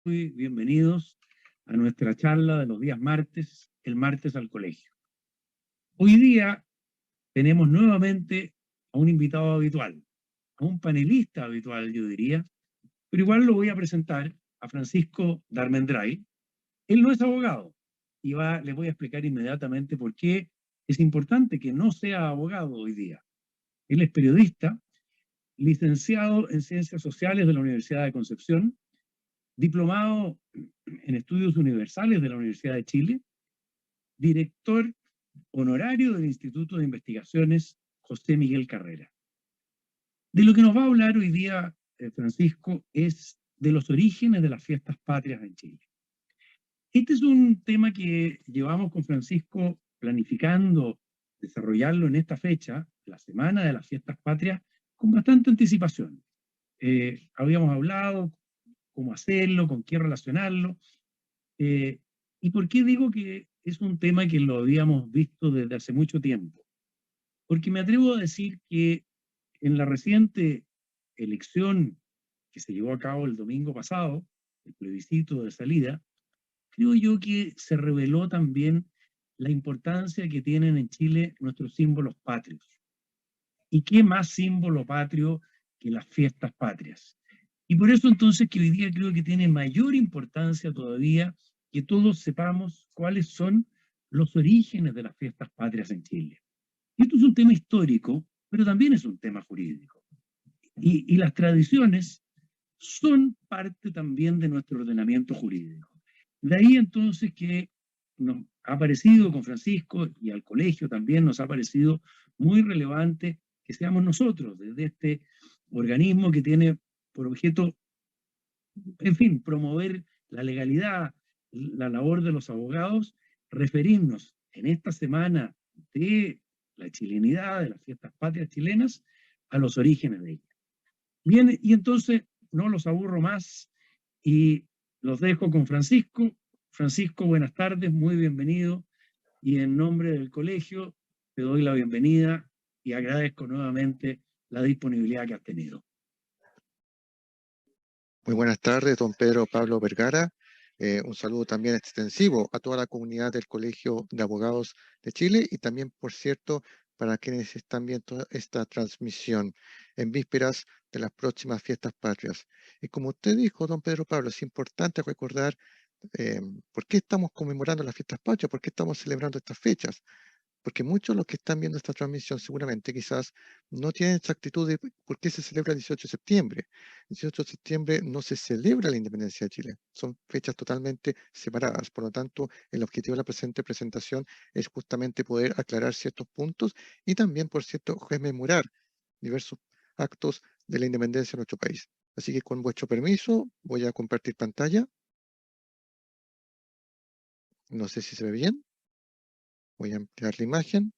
Muy bienvenidos a nuestra charla de los días martes, el martes al colegio. Hoy día tenemos nuevamente a un invitado habitual, a un panelista habitual, yo diría, pero igual lo voy a presentar a Francisco Darmendray. Él no es abogado y les voy a explicar inmediatamente por qué es importante que no sea abogado hoy día. Él es periodista, licenciado en Ciencias Sociales de la Universidad de Concepción, diplomado en Estudios Universales de la Universidad de Chile, director honorario del Instituto de Investigaciones José Miguel Carrera. De lo que nos va a hablar hoy día Francisco es de los orígenes de las fiestas patrias en Chile. Este es un tema que llevamos con Francisco planificando desarrollarlo en esta fecha, la semana de las fiestas patrias, con bastante anticipación. Habíamos hablado cómo hacerlo, con qué relacionarlo, ¿y por qué digo que es un tema que lo habíamos visto desde hace mucho tiempo? Porque me atrevo a decir que en la reciente elección que se llevó a cabo el domingo pasado, el plebiscito de salida, creo yo que se reveló también la importancia que tienen en Chile nuestros símbolos patrios. ¿Y qué más símbolo patrio que las fiestas patrias? Y por eso entonces que hoy día creo que tiene mayor importancia todavía que todos sepamos cuáles son los orígenes de las fiestas patrias en Chile. Y esto es un tema histórico, pero también es un tema jurídico. Y las tradiciones son parte también de nuestro ordenamiento jurídico. De ahí entonces que nos ha parecido con Francisco y al colegio también nos ha parecido muy relevante que seamos nosotros, desde este organismo que tiene por objeto, en fin, promover la legalidad, la labor de los abogados, referirnos en esta semana de la chilenidad, de las fiestas patrias chilenas, a los orígenes de ella. Bien, y entonces no los aburro más y los dejo con Francisco. Francisco, buenas tardes, muy bienvenido. Y en nombre del colegio te doy la bienvenida y agradezco nuevamente la disponibilidad que has tenido. Muy buenas tardes, don Pedro Pablo Vergara. Un saludo también extensivo a toda la comunidad del Colegio de Abogados de Chile y también, por cierto, para quienes están viendo esta transmisión en vísperas de las próximas fiestas patrias. Y como usted dijo, don Pedro Pablo, es importante recordar por qué estamos conmemorando las fiestas patrias, por qué estamos celebrando estas fechas. Porque muchos de los que están viendo esta transmisión seguramente quizás no tienen exactitud de por qué se celebra el 18 de septiembre. El 18 de septiembre no se celebra la independencia de Chile, son fechas totalmente separadas. Por lo tanto, el objetivo de la presente presentación es justamente poder aclarar ciertos puntos y también, por cierto, rememorar diversos actos de la independencia de nuestro país. Así que con vuestro permiso voy a compartir pantalla. No sé si se ve bien. Voy a ampliar la imagen.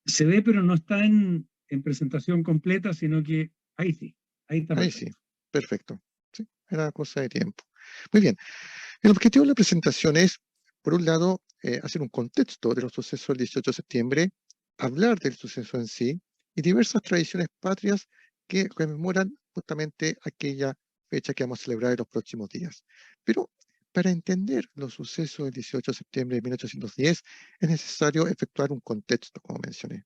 Se ve, pero no está en presentación completa, sino que ahí sí, ahí está Ahí sí, perfecto. perfecto. Sí, era cosa de tiempo. Muy bien. El objetivo de la presentación es, por un lado, hacer un contexto de los sucesos del 18 de septiembre, hablar del suceso en sí y diversas tradiciones patrias que rememoran justamente aquella fecha que vamos a celebrar en los próximos días. Pero para entender los sucesos del 18 de septiembre de 1810 es necesario efectuar un contexto, como mencioné.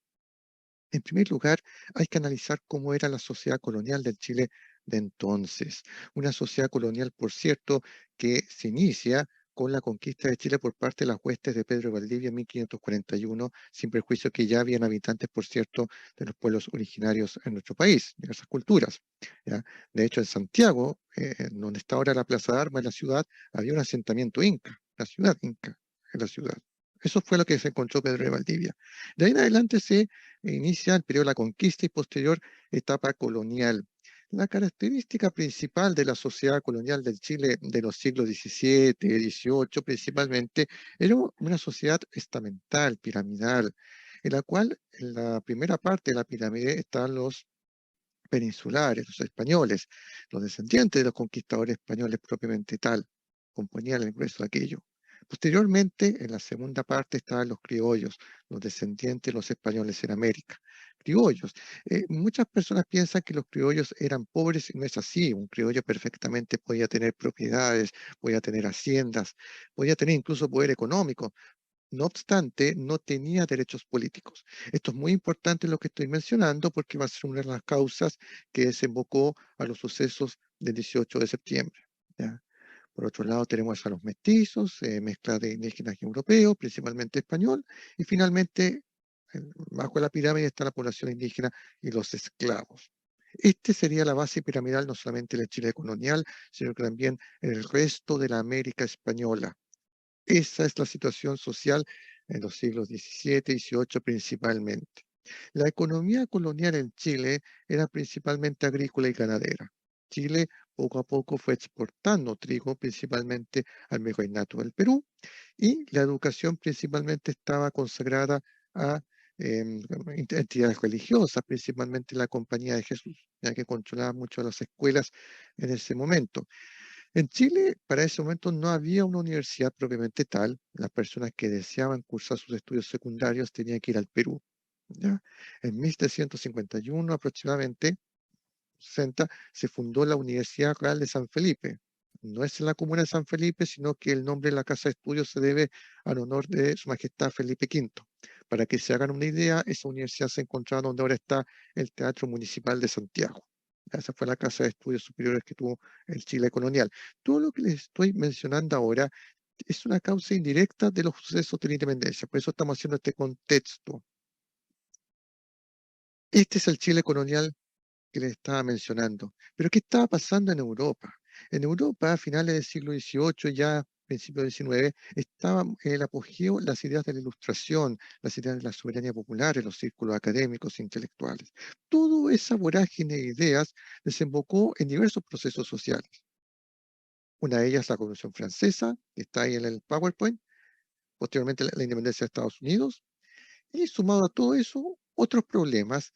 En primer lugar, hay que analizar cómo era la sociedad colonial del Chile de entonces. Una sociedad colonial, por cierto, que se inicia con la conquista de Chile por parte de las huestes de Pedro de Valdivia en 1541, sin perjuicio que ya habían habitantes, por cierto, de los pueblos originarios en nuestro país, diversas culturas. ¿Ya? De hecho, en Santiago, donde está ahora la Plaza de Armas, en la ciudad, había un asentamiento inca, la ciudad inca, en la ciudad. Eso fue lo que se encontró Pedro de Valdivia. De ahí en adelante se inicia el periodo de la conquista y posterior etapa colonial. La característica principal de la sociedad colonial del Chile de los siglos XVII, XVIII principalmente, era una sociedad estamental, piramidal, en la cual en la primera parte de la pirámide están los peninsulares, los españoles, los descendientes de los conquistadores españoles propiamente tal, componían el grueso de aquello. Posteriormente, en la segunda parte estaban los criollos, los descendientes de los españoles en América. Criollos. Muchas personas piensan que los criollos eran pobres y no es así. Un criollo perfectamente podía tener propiedades, podía tener haciendas, podía tener incluso poder económico. No obstante, no tenía derechos políticos. Esto es muy importante lo que estoy mencionando porque va a ser una de las causas que desembocó a los sucesos del 18 de septiembre. ¿Ya? Por otro lado, tenemos a los mestizos, mezcla de indígenas y europeos, principalmente español, y finalmente, bajo la pirámide está la población indígena y los esclavos. Este sería la base piramidal no solamente en el Chile colonial, sino que también en el resto de la América española. Esa es la situación social en los siglos XVII y XVIII principalmente. La economía colonial en Chile era principalmente agrícola y ganadera. Chile poco a poco fue exportando trigo principalmente al Virreinato del Perú y la educación principalmente estaba consagrada a entidades religiosas, principalmente la Compañía de Jesús, ya que controlaba mucho las escuelas en ese momento. En Chile, para ese momento, no había una universidad propiamente tal. Las personas que deseaban cursar sus estudios secundarios tenían que ir al Perú. ¿Ya? En 1751 aproximadamente, 60, se fundó la Universidad Real de San Felipe. No es en la comuna de San Felipe, sino que el nombre de la casa de estudios se debe al honor de Su Majestad Felipe V. Para que se hagan una idea, esa universidad se encontraba donde ahora está el Teatro Municipal de Santiago. Esa fue la casa de estudios superiores que tuvo el Chile colonial. Todo lo que les estoy mencionando ahora es una causa indirecta de los sucesos de la independencia. Por eso estamos haciendo este contexto. Este es el Chile colonial que les estaba mencionando. Pero ¿qué estaba pasando en Europa? En Europa, a finales del siglo XVIII, ya principios del XIX, estaban en el apogeo las ideas de la ilustración, las ideas de la soberanía popular en los círculos académicos e intelectuales. Toda esa vorágine de ideas desembocó en diversos procesos sociales. Una de ellas la Revolución Francesa, que está ahí en el PowerPoint, posteriormente la independencia de Estados Unidos, y sumado a todo eso, otros problemas.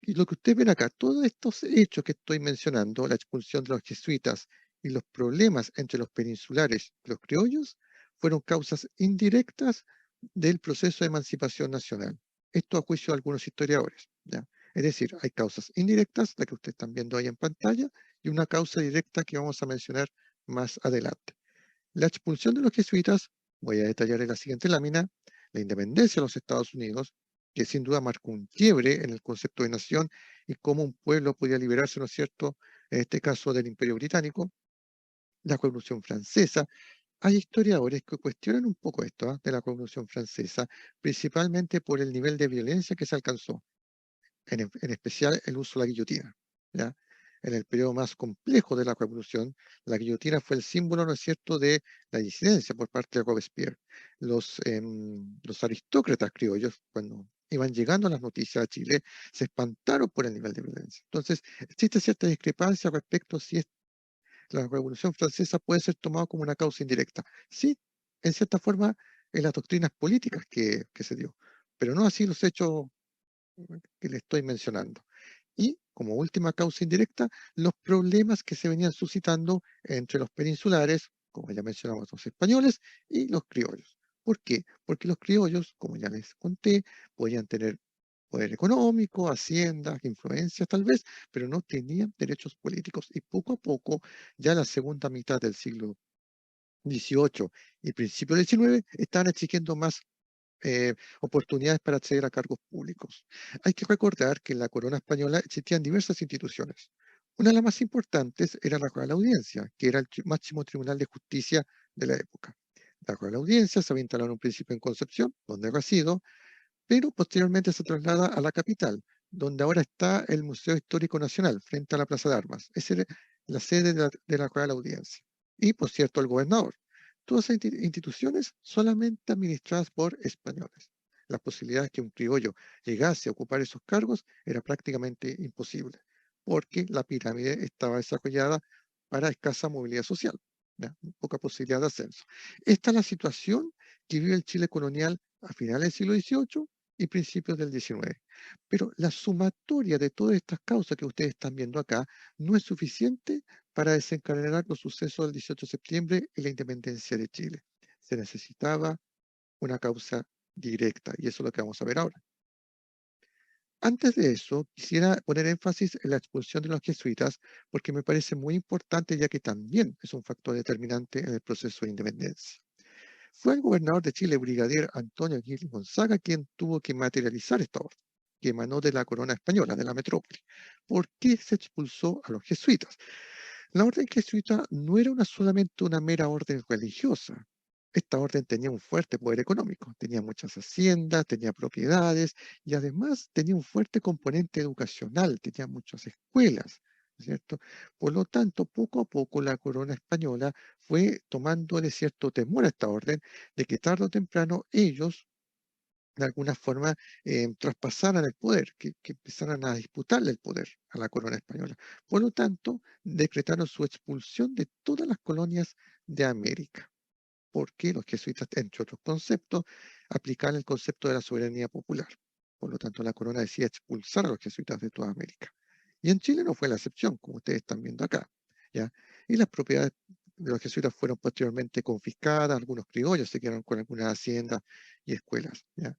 Y lo que ustedes ven acá, todos estos hechos que estoy mencionando, la expulsión de los jesuitas y los problemas entre los peninsulares y los criollos, fueron causas indirectas del proceso de emancipación nacional. Esto a juicio de algunos historiadores. ¿Ya? Es decir, hay causas indirectas, la que ustedes están viendo ahí en pantalla, y una causa directa que vamos a mencionar más adelante. La expulsión de los jesuitas, voy a detallar en la siguiente lámina, la independencia de los Estados Unidos, que sin duda marcó un quiebre en el concepto de nación y cómo un pueblo podía liberarse, ¿no es cierto?, en este caso del Imperio Británico, la Revolución Francesa. Hay historiadores que cuestionan un poco esto, de la Revolución Francesa, principalmente por el nivel de violencia que se alcanzó en especial el uso de la guillotina. ¿Ya? En el periodo más complejo de la revolución, la guillotina fue el símbolo, ¿no es cierto?, de la disidencia por parte de Robespierre. Los aristócratas criollos, cuando iban llegando las noticias a Chile, se espantaron por el nivel de violencia. Entonces, existe cierta discrepancia respecto a si la Revolución Francesa puede ser tomada como una causa indirecta. Sí, en cierta forma, en las doctrinas políticas que se dio, pero no así los hechos que le estoy mencionando. Y como última causa indirecta, los problemas que se venían suscitando entre los peninsulares, como ya mencionamos, los españoles y los criollos. ¿Por qué? Porque los criollos, como ya les conté, podían tener poder económico, haciendas, influencias tal vez, pero no tenían derechos políticos. Y poco a poco, ya en la segunda mitad del siglo XVIII y principio del XIX, estaban exigiendo más oportunidades para acceder a cargos públicos. Hay que recordar que en la corona española existían diversas instituciones. Una de las más importantes era la Real Audiencia, que era el máximo tribunal de justicia de la época. La Real Audiencia se había instalado en un principio en Concepción, donde resido, pero posteriormente se traslada a la capital, donde ahora está el Museo Histórico Nacional, frente a la Plaza de Armas. Esa era la sede de la Real Audiencia. Y, por cierto, el gobernador. Todas esas instituciones solamente administradas por españoles. Las posibilidades que un criollo llegase a ocupar esos cargos era prácticamente imposible, porque la pirámide estaba desarrollada para escasa movilidad social, ¿ya? Poca posibilidad de ascenso. Esta es la situación que vive el Chile colonial a finales del siglo XVIII y principios del XIX. Pero la sumatoria de todas estas causas que ustedes están viendo acá no es suficiente para desencadenar los sucesos del 18 de septiembre y la independencia de Chile. Se necesitaba una causa directa, y eso es lo que vamos a ver ahora. Antes de eso, quisiera poner énfasis en la expulsión de los jesuitas, porque me parece muy importante, ya que también es un factor determinante en el proceso de independencia. Fue el gobernador de Chile, brigadier Antonio Aguirre Gonzaga, quien tuvo que materializar esta orden, que emanó de la corona española, de la metrópoli. ¿Por qué se expulsó a los jesuitas? La orden jesuita no era solamente una mera orden religiosa. Esta orden tenía un fuerte poder económico, tenía muchas haciendas, tenía propiedades y además tenía un fuerte componente educacional, tenía muchas escuelas, ¿no es cierto? Por lo tanto, poco a poco la corona española fue tomándole cierto temor a esta orden de que tarde o temprano ellos de alguna forma traspasaran el poder, que empezaran a disputarle el poder a la corona española. Por lo tanto, decretaron su expulsión de todas las colonias de América, porque los jesuitas, entre otros conceptos, aplicaban el concepto de la soberanía popular. Por lo tanto, la corona decía expulsar a los jesuitas de toda América. Y en Chile no fue la excepción, como ustedes están viendo acá, ¿ya? Y las propiedades de los jesuitas fueron posteriormente confiscadas, algunos criollos se quedaron con algunas haciendas y escuelas, ¿ya?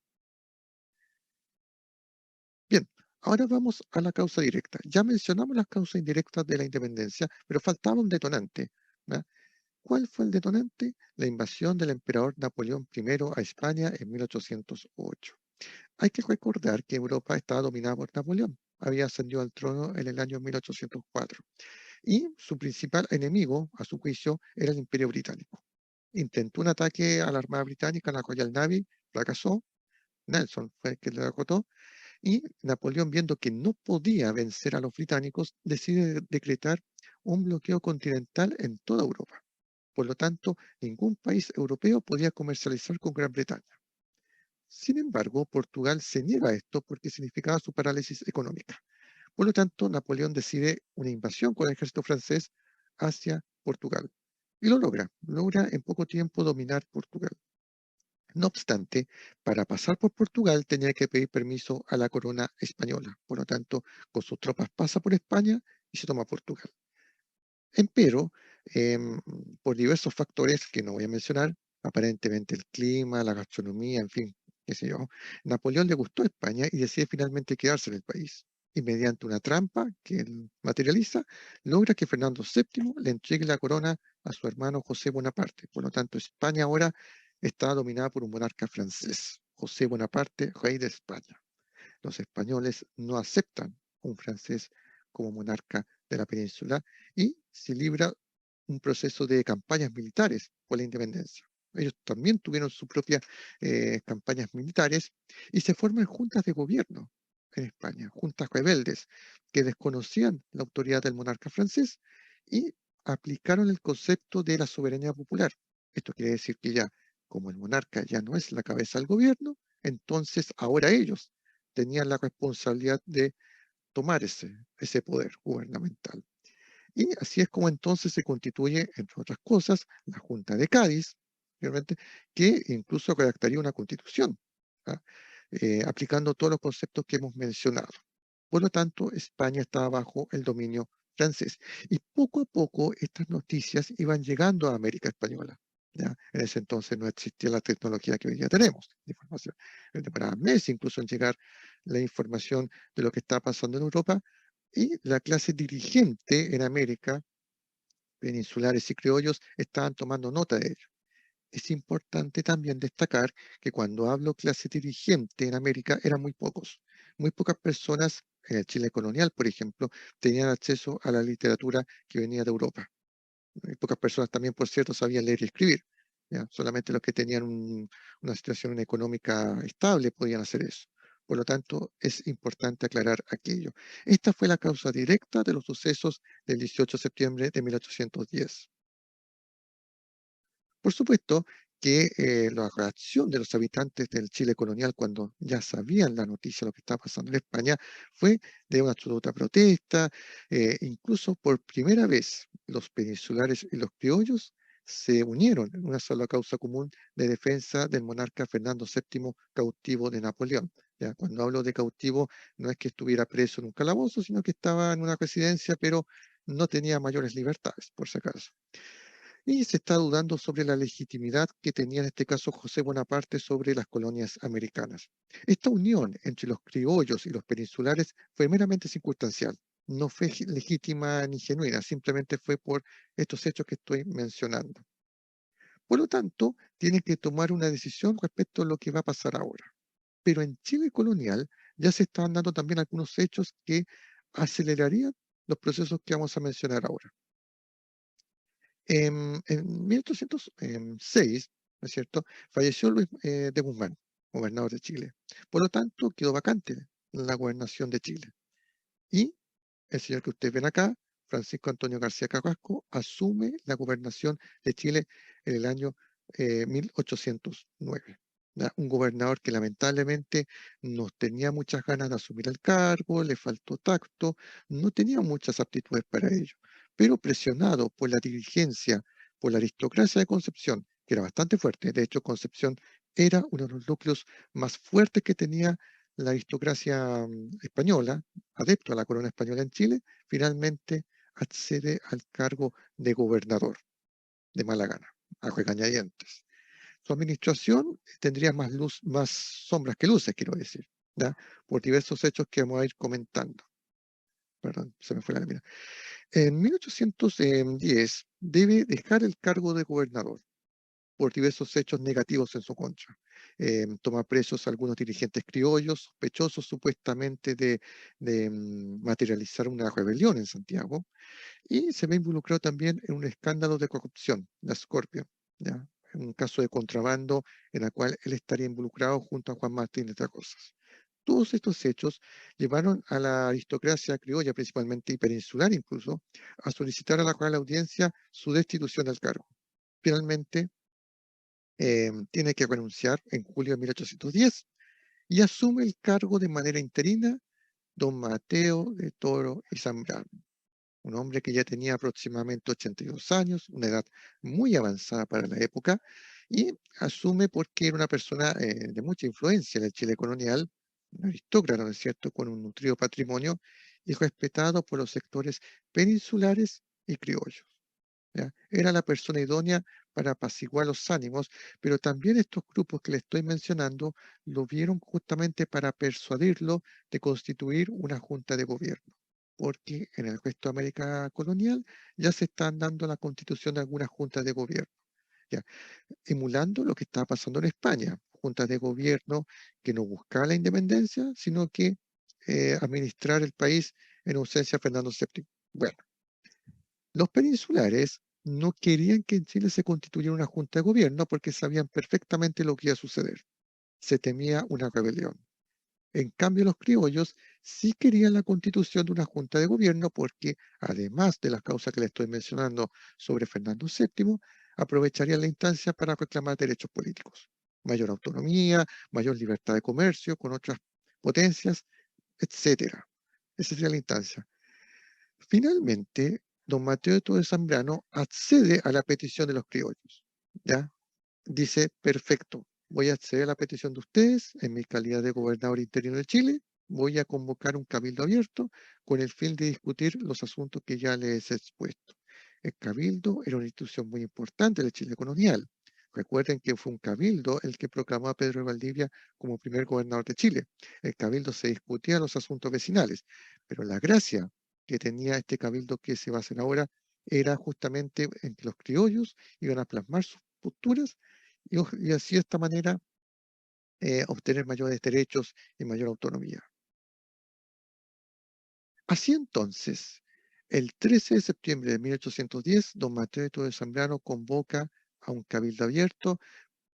Bien, ahora vamos a la causa directa. Ya mencionamos las causas indirectas de la independencia, pero faltaba un detonante, ¿verdad? ¿Cuál fue el detonante? La invasión del emperador Napoleón I a España en 1808. Hay que recordar que Europa estaba dominada por Napoleón. Había ascendido al trono en el año 1804. Y su principal enemigo, a su juicio, era el Imperio Británico. Intentó un ataque a la Armada Británica, a la Royal Navy, fracasó. Nelson fue el que lo derrotó y Napoleón, viendo que no podía vencer a los británicos, decide decretar un bloqueo continental en toda Europa. Por lo tanto, ningún país europeo podía comercializar con Gran Bretaña. Sin embargo, Portugal se niega a esto porque significaba su parálisis económica. Por lo tanto, Napoleón decide una invasión con el ejército francés hacia Portugal. Y lo logra en poco tiempo dominar Portugal. No obstante, para pasar por Portugal tenía que pedir permiso a la corona española. Por lo tanto, con sus tropas pasa por España y se toma Portugal. Empero, por diversos factores que no voy a mencionar, aparentemente el clima, la gastronomía, en fin, qué sé yo, Napoleón le gustó España y decide finalmente quedarse en el país. Y mediante una trampa que él materializa, logra que Fernando VII le entregue la corona a su hermano José Bonaparte. Por lo tanto, España ahora está dominada por un monarca francés, José Bonaparte, rey de España. Los españoles no aceptan un francés como monarca de la península y se libra un proceso de campañas militares por la independencia. Ellos también tuvieron sus propias campañas militares y se forman juntas de gobierno en España, juntas rebeldes que desconocían la autoridad del monarca francés y aplicaron el concepto de la soberanía popular. Esto quiere decir que ya, como el monarca ya no es la cabeza del gobierno, entonces ahora ellos tenían la responsabilidad de tomar ese poder gubernamental. Y así es como entonces se constituye, entre otras cosas, la Junta de Cádiz, realmente, que incluso redactaría una constitución, ¿ah? Aplicando todos los conceptos que hemos mencionado. Por lo tanto, España estaba bajo el dominio francés. Y poco a poco estas noticias iban llegando a América Española. ¿Ya? En ese entonces no existía la tecnología que hoy día tenemos de información. Demoraba meses incluso en llegar la información de lo que estaba pasando en Europa y la clase dirigente en América, peninsulares y criollos, estaban tomando nota de ello. Es importante también destacar que cuando hablo clase dirigente en América eran muy pocos. Muy pocas personas en el Chile colonial, por ejemplo, tenían acceso a la literatura que venía de Europa. Muy pocas personas también, por cierto, sabían leer y escribir. ¿Ya? Solamente los que tenían una situación económica estable podían hacer eso. Por lo tanto, es importante aclarar aquello. Esta fue la causa directa de los sucesos del 18 de septiembre de 1810. Por supuesto que la reacción de los habitantes del Chile colonial cuando ya sabían la noticia de lo que estaba pasando en España fue de una absoluta protesta. Incluso por primera vez los peninsulares y los criollos se unieron en una sola causa común de defensa del monarca Fernando VII cautivo de Napoleón. Ya, cuando hablo de cautivo no es que estuviera preso en un calabozo, sino que estaba en una residencia, pero no tenía mayores libertades, por si acaso. Y se está dudando sobre la legitimidad que tenía en este caso José Bonaparte sobre las colonias americanas. Esta unión entre los criollos y los peninsulares fue meramente circunstancial, no fue legítima ni genuina, simplemente fue por estos hechos que estoy mencionando. Por lo tanto, tiene que tomar una decisión respecto a lo que va a pasar ahora. Pero en Chile colonial ya se están dando también algunos hechos que acelerarían los procesos que vamos a mencionar ahora. En 1806, ¿no es cierto?, falleció Luis de Guzmán, gobernador de Chile. Por lo tanto, quedó vacante la gobernación de Chile. Y el señor que ustedes ven acá, Francisco Antonio García Carrasco, asume la gobernación de Chile en el año 1809. ¿Ya? Un gobernador que lamentablemente no tenía muchas ganas de asumir el cargo, le faltó tacto, no tenía muchas aptitudes para ello, pero presionado por la dirigencia, por la aristocracia de Concepción, que era bastante fuerte. De hecho, Concepción era uno de los núcleos más fuertes que tenía la aristocracia española, adepto a la corona española en Chile, finalmente accede al cargo de gobernador de mala gana, a regañadientes. Su administración tendría más luz, más sombras que luces, quiero decir, ¿ya? Por diversos hechos que vamos a ir comentando. Perdón, se me fue la lámina. En 1810 debe dejar el cargo de gobernador por diversos hechos negativos en su contra. Toma presos a algunos dirigentes criollos, sospechosos supuestamente de materializar una rebelión en Santiago, y se ve involucrado también en un escándalo de corrupción, la Scorpio, ¿ya? En un caso de contrabando en el cual él estaría involucrado junto a Juan Martín de Rosas. Todos estos hechos llevaron a la aristocracia criolla, principalmente y peninsular incluso, a solicitar a la Real Audiencia su destitución del cargo. Finalmente, tiene que renunciar en julio de 1810 y asume el cargo de manera interina don Mateo de Toro y Zambrano, un hombre que ya tenía aproximadamente 82 años, una edad muy avanzada para la época, y asume porque era una persona de mucha influencia en el Chile colonial, un aristócrata, ¿no es cierto?, con un nutrido patrimonio y respetado por los sectores peninsulares y criollos. ¿Ya? Era la persona idónea para apaciguar los ánimos, pero también estos grupos que le estoy mencionando lo vieron justamente para persuadirlo de constituir una junta de gobierno, porque en el resto de América colonial ya se están dando la constitución de algunas juntas de gobierno, ¿ya? Emulando lo que estaba pasando en España, juntas de gobierno que no buscaban la independencia, sino que administrar el país en ausencia de Fernando VII. Bueno, los peninsulares no querían que en Chile se constituyera una junta de gobierno porque sabían perfectamente lo que iba a suceder. Se temía una rebelión. En cambio, los criollos sí querían la constitución de una junta de gobierno porque, además de las causas que le estoy mencionando sobre Fernando VII, aprovecharían la instancia para reclamar derechos políticos, mayor autonomía, mayor libertad de comercio con otras potencias, etcétera. Esa sería la instancia. Finalmente, don Mateo de Todo Zambrano accede a la petición de los criollos. ¿Ya? Dice, perfecto, voy a acceder a la petición de ustedes en mi calidad de gobernador interino de Chile. Voy a convocar un cabildo abierto con el fin de discutir los asuntos que ya les he expuesto. El cabildo era una institución muy importante de Chile colonial. Recuerden que fue un cabildo el que proclamó a Pedro de Valdivia como primer gobernador de Chile. El cabildo se discutía los asuntos vecinales, pero la gracia que tenía este cabildo que se va a hacer ahora era justamente en que los criollos iban a plasmar sus posturas y así de esta manera obtener mayores derechos y mayor autonomía. Así entonces, el 13 de septiembre de 1810, don Mateo de Zambrano convoca a un cabildo abierto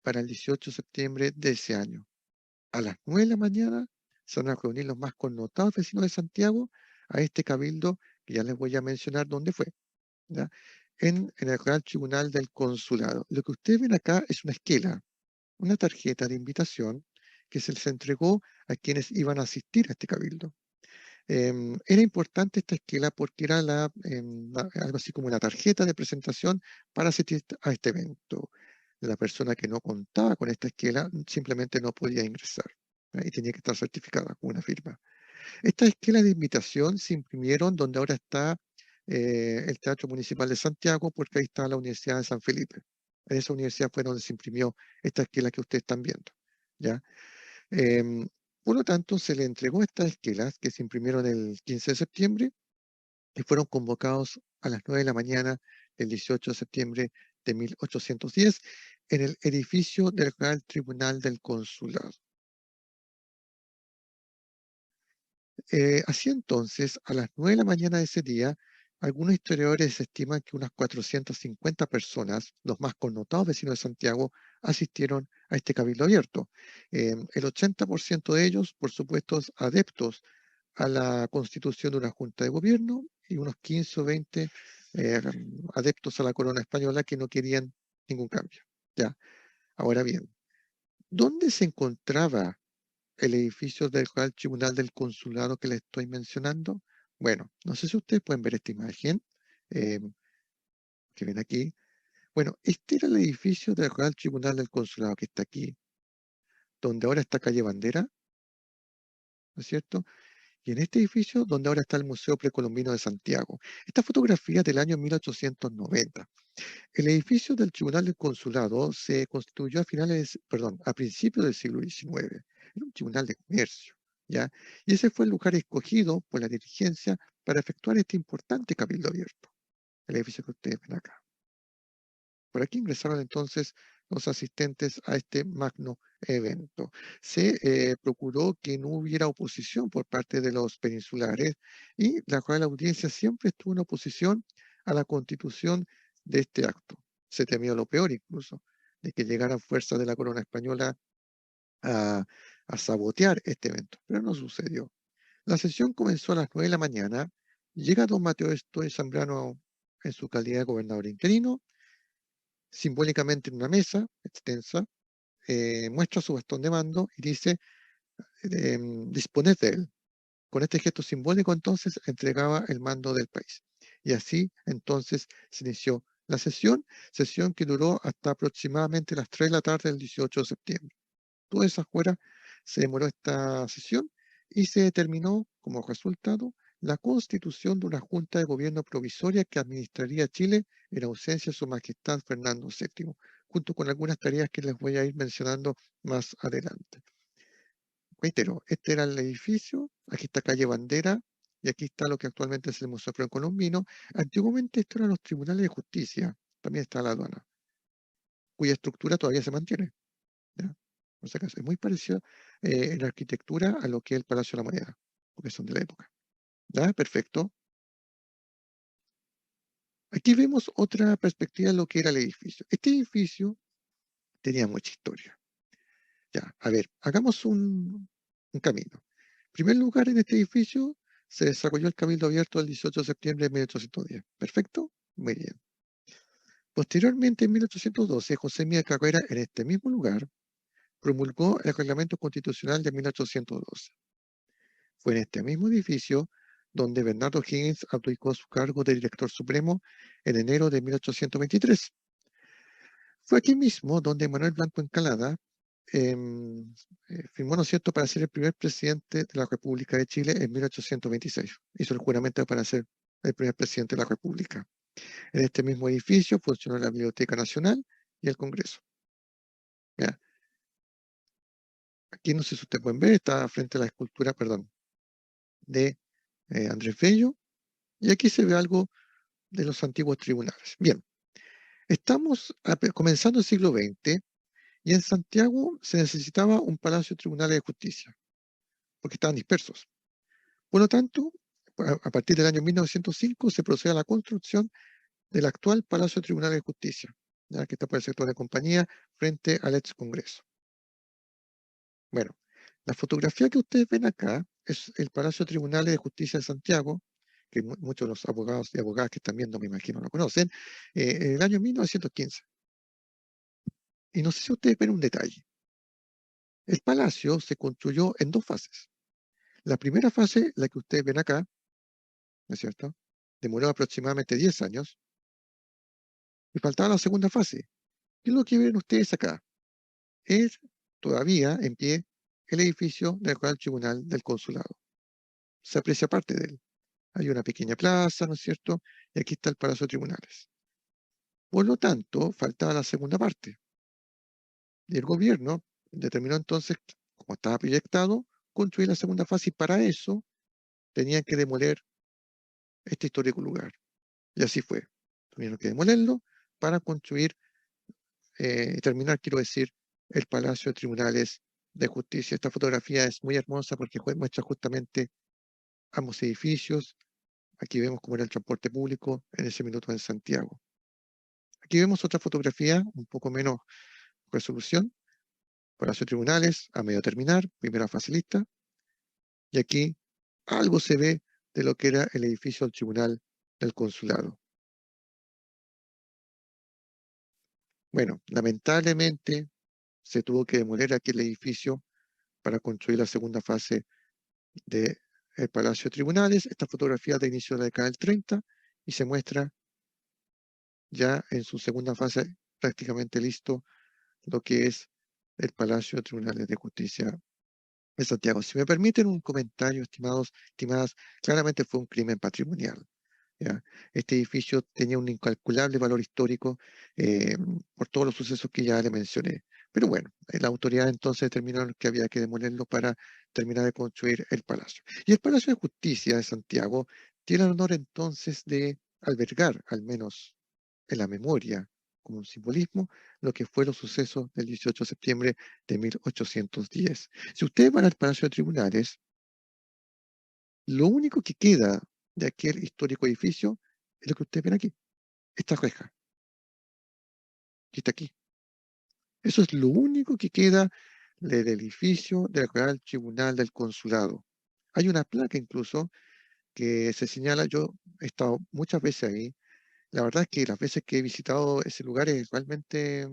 para el 18 de septiembre de ese año. A las 9 de la mañana se van a reunir los más connotados vecinos de Santiago a este cabildo que ya les voy a mencionar dónde fue, ¿ya? En el Real Tribunal del Consulado. Lo que ustedes ven acá es una esquela, una tarjeta de invitación que se les entregó a quienes iban a asistir a este cabildo. Era importante esta esquela porque era algo así como la tarjeta de presentación para asistir a este evento. La persona que no contaba con esta esquela simplemente no podía ingresar, y tenía que estar certificada con una firma. Estas esquelas de invitación se imprimieron donde ahora está el Teatro Municipal de Santiago, porque ahí está la Universidad de San Felipe. En esa universidad fue donde se imprimió esta esquela que ustedes están viendo, ¿ya? Em, por lo tanto, se le entregó estas esquelas que se imprimieron el 15 de septiembre y fueron convocados a las 9 de la mañana del 18 de septiembre de 1810 en el edificio del Real Tribunal del Consulado. Así entonces, a las 9 de la mañana de ese día, algunos historiadores estiman que unas 450 personas, los más connotados vecinos de Santiago, asistieron a este cabildo abierto. El 80% de ellos, por supuesto, adeptos a la constitución de una junta de gobierno y unos 15 o 20 eh, adeptos a la corona española que no querían ningún cambio. Ya. Ahora bien, ¿dónde se encontraba el edificio del Real Tribunal del Consulado que les estoy mencionando? Bueno, no sé si ustedes pueden ver esta imagen eh, que ven aquí. Bueno, este era el edificio del Real Tribunal del Consulado que está aquí, donde ahora está calle Bandera, ¿no es cierto? Y en este edificio, donde ahora está el Museo Precolombino de Santiago. Esta fotografía es del año 1890. El edificio del Tribunal del Consulado se constituyó a principios del siglo XIX. Era un tribunal de comercio, ¿ya? Y ese fue el lugar escogido por la dirigencia para efectuar este importante cabildo abierto, el edificio que ustedes ven acá. Por aquí ingresaron entonces los asistentes a este magno evento. Se procuró que no hubiera oposición por parte de los peninsulares y la Real Audiencia siempre estuvo en oposición a la constitución de este acto. Se temió lo peor incluso, de que llegaran fuerzas de la corona española a, a sabotear este evento, pero no sucedió. La sesión comenzó a las 9 de la mañana. Llega don Mateo Estoy Zambrano en su calidad de gobernador interino, simbólicamente en una mesa extensa, muestra su bastón de mando y dice, disponed de él. Con este gesto simbólico entonces entregaba el mando del país. Y así entonces se inició la sesión que duró hasta aproximadamente las 3 de la tarde del 18 de septiembre. Todas esas horas se demoró esta sesión y se determinó como resultado la constitución de una junta de gobierno provisoria que administraría Chile en ausencia de su majestad Fernando VII, junto con algunas tareas que les voy a ir mencionando más adelante. Reitero, este era el edificio, aquí está calle Bandera y aquí está lo que actualmente es el Museo Precolombino. Antiguamente esto eran los tribunales de justicia, también está la aduana, cuya estructura todavía se mantiene. ¿Ya? Por si acaso, es muy parecido en arquitectura a lo que es el Palacio de la Moneda, porque son de la época. ¿Ya? Perfecto. Aquí vemos otra perspectiva de lo que era el edificio. Este edificio tenía mucha historia. Ya, a ver, hagamos un camino. En primer lugar, en este edificio se desarrolló el Cabildo Abierto el 18 de septiembre de 1810. ¿Perfecto? Muy bien. Posteriormente, en 1812, José Miguel Carrera, en este mismo lugar, promulgó el Reglamento Constitucional de 1812. Fue en este mismo edificio donde Bernardo Higgins abdicó su cargo de director supremo en enero de 1823. Fue aquí mismo donde Manuel Blanco Encalada firmó, ¿no es cierto?, para ser el primer presidente de la República de Chile en 1826. Hizo el juramento para ser el primer presidente de la República. En este mismo edificio funcionó la Biblioteca Nacional y el Congreso. ¿Ya? Aquí no sé si ustedes pueden ver, está frente a la escultura, perdón, de Andrés Bello. Y aquí se ve algo de los antiguos tribunales. Bien, estamos comenzando el siglo XX y en Santiago se necesitaba un palacio de tribunales de justicia, porque estaban dispersos. Por lo tanto, a partir del año 1905 se procede a la construcción del actual Palacio de Tribunales de Justicia, ya que está por el sector de compañía frente al ex Congreso. Bueno, la fotografía que ustedes ven acá es el Palacio de Tribunales de Justicia de Santiago, que muchos de los abogados y abogadas que están viendo, me imagino, lo conocen, en el año 1915. Y no sé si ustedes ven un detalle. El palacio se construyó en dos fases. La primera fase, la que ustedes ven acá, ¿no es cierto?, demoró aproximadamente 10 años, y faltaba la segunda fase. ¿Qué es lo que ven ustedes acá? Es todavía en pie el edificio del Real Tribunal del Consulado. Se aprecia parte de él. hay una pequeña plaza, ¿no es cierto? Y aquí está el Palacio de Tribunales. Por lo tanto, faltaba la segunda parte. Y el gobierno determinó entonces, como estaba proyectado, construir la segunda fase y para eso tenían que demoler este histórico lugar. Y así fue. Tuvieron que demolerlo para construir, terminar, quiero decir, el Palacio de Tribunales de Justicia. Esta fotografía es muy hermosa porque muestra justamente ambos edificios. Aquí vemos cómo era el transporte público en ese minuto en Santiago. Aquí vemos otra fotografía, un poco menos resolución. Palacio de Tribunales, a medio terminar, primera fase lista. Y aquí algo se ve de lo que era el edificio del Tribunal del Consulado. Bueno, lamentablemente se tuvo que demoler aquel edificio para construir la segunda fase del Palacio de Tribunales. Esta fotografía de inicio de la década del 30 y se muestra ya en su segunda fase prácticamente listo lo que es el Palacio de Tribunales de Justicia de Santiago. Si me permiten un comentario, estimadas, claramente fue un crimen patrimonial. ¿Ya? Este edificio tenía un incalculable valor histórico por todos los sucesos que ya le mencioné. Pero bueno, la autoridad entonces determinó que había que demolerlo para terminar de construir el palacio. Y el Palacio de Justicia de Santiago tiene el honor entonces de albergar, al menos en la memoria, como un simbolismo, lo que fue los sucesos del 18 de septiembre de 1810. Si ustedes van al Palacio de Tribunales, lo único que queda de aquel histórico edificio es lo que ustedes ven aquí, esta reja, que está aquí. Eso es lo único que queda del edificio del Real Tribunal del Consulado. Hay una placa incluso que se señala, yo he estado muchas veces ahí, la verdad es que las veces que he visitado ese lugar es realmente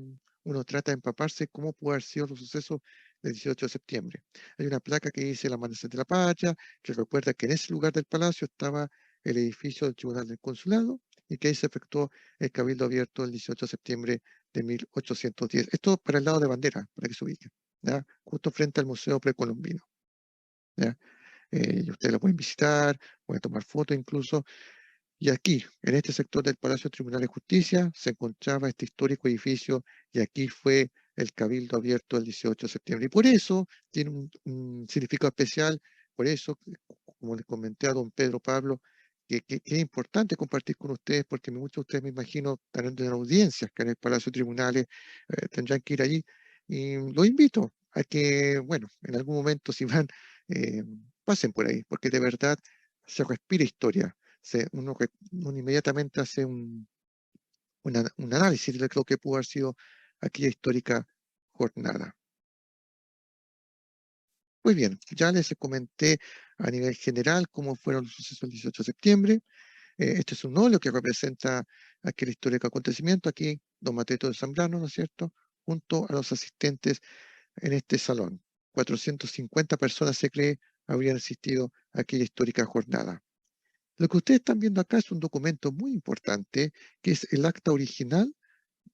uno trata de empaparse cómo pudo haber sido los sucesos del 18 de septiembre. Hay una placa que dice el amanecer de la patria, que recuerda que en ese lugar del palacio estaba el edificio del Tribunal del Consulado y que ahí se efectuó el cabildo abierto el 18 de septiembre de 1810. Esto para el lado de bandera, para que se ubique, ¿ya? Justo frente al Museo Precolombino. ¿Ya? Y ustedes lo pueden visitar, pueden tomar fotos incluso. Y aquí, en este sector del Palacio Tribunal de Justicia, se encontraba este histórico edificio y aquí fue el Cabildo abierto el 18 de septiembre. Y por eso tiene un significado especial, por eso, como les comenté a don Pedro Pablo, que es importante compartir con ustedes, porque muchos de ustedes me imagino estarán en audiencias que en el Palacio de Tribunales tendrán que ir allí. Y los invito a que, bueno, en algún momento si van, eh, pasen por ahí, porque de verdad se respira historia uno inmediatamente hace un análisis de lo que pudo haber sido aquella histórica jornada. Muy bien, ya les comenté a nivel general cómo fueron los sucesos del 18 de septiembre. Este es un óleo que representa aquel histórico acontecimiento. Aquí, don Mateto de Zambrano, ¿no es cierto?, junto a los asistentes en este salón. 450 personas, se cree, habrían asistido a aquella histórica jornada. Lo que ustedes están viendo acá es un documento muy importante, que es el acta original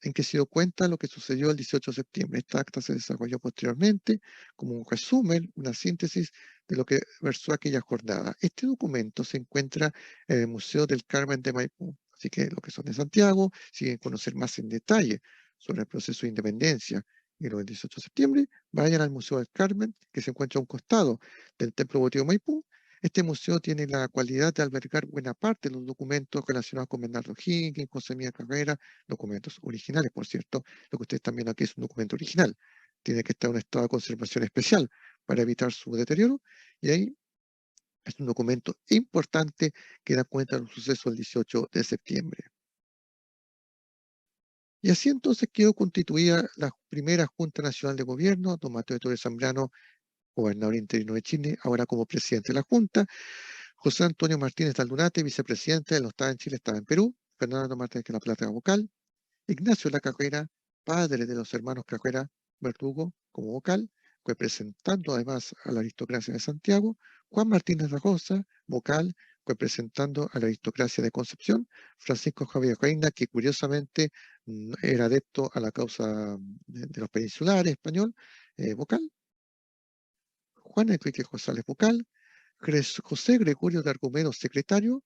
en que se dio cuenta lo que sucedió el 18 de septiembre. Esta acta se desarrolló posteriormente como un resumen, una síntesis de lo que versó aquella jornada. Este documento se encuentra en el Museo del Carmen de Maipú. Así que los que son de Santiago, si quieren conocer más en detalle sobre el proceso de independencia y lo del 18 de septiembre, vayan al Museo del Carmen, que se encuentra a un costado del Templo Votivo Maipú. Este museo tiene la cualidad de albergar buena parte de los documentos relacionados con Bernardo Higgins, José Mía Carrera, documentos originales, por cierto. Lo que ustedes están viendo aquí es un documento original. Tiene que estar en un estado de conservación especial para evitar su deterioro. Y ahí es un documento importante que da cuenta de los sucesos del 18 de septiembre. Y así entonces quedó constituida la primera Junta Nacional de Gobierno, don Mateo de Torres Zambrano, gobernador interino de Chile, ahora como presidente de la Junta, José Antonio Martínez Aldunate, vicepresidente, él no estaba en Chile, estaba en Perú, Fernando Martínez de la Plata vocal, Ignacio La Carrera, padre de los hermanos Carrera Verdugo, como vocal, representando además a la aristocracia de Santiago, Juan Martínez de Rosa, vocal, representando a la aristocracia de Concepción, Francisco Javier Reina, que curiosamente era adepto a la causa de los peninsulares español, vocal, Juan Enrique González vocal, José Gregorio de Argumedo, secretario.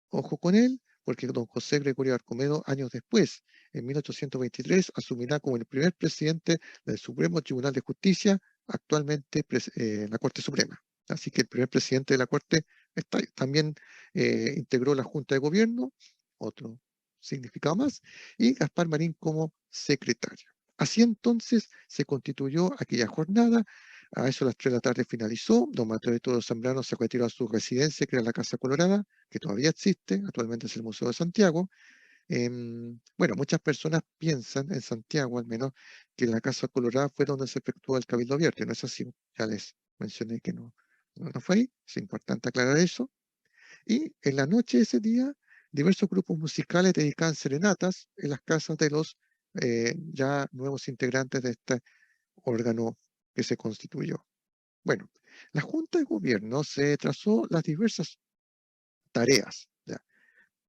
Ojo con él, porque don José Gregorio de Argumedo, años después, en 1823, asumirá como el primer presidente del Supremo Tribunal de Justicia, actualmente la Corte Suprema. Así que el primer presidente de la Corte también integró la Junta de Gobierno, otro significado más, y Gaspar Marín como secretario. Así entonces se constituyó aquella jornada. A eso de las 3 de la tarde finalizó. Don Mateo de Zambrano se retiró a su residencia, que era la Casa Colorada, que todavía existe, actualmente es el Museo de Santiago. Bueno, muchas personas piensan, en Santiago al menos, que la Casa Colorada fue donde se efectuó el Cabildo Abierto, y no es así. Ya les mencioné que no fue ahí, es importante aclarar eso. Y en la noche de ese día, diversos grupos musicales dedicaban serenatas en las casas de los ya nuevos integrantes de este órgano que se constituyó. Bueno, la Junta de Gobierno se trazó las diversas tareas. ¿Ya?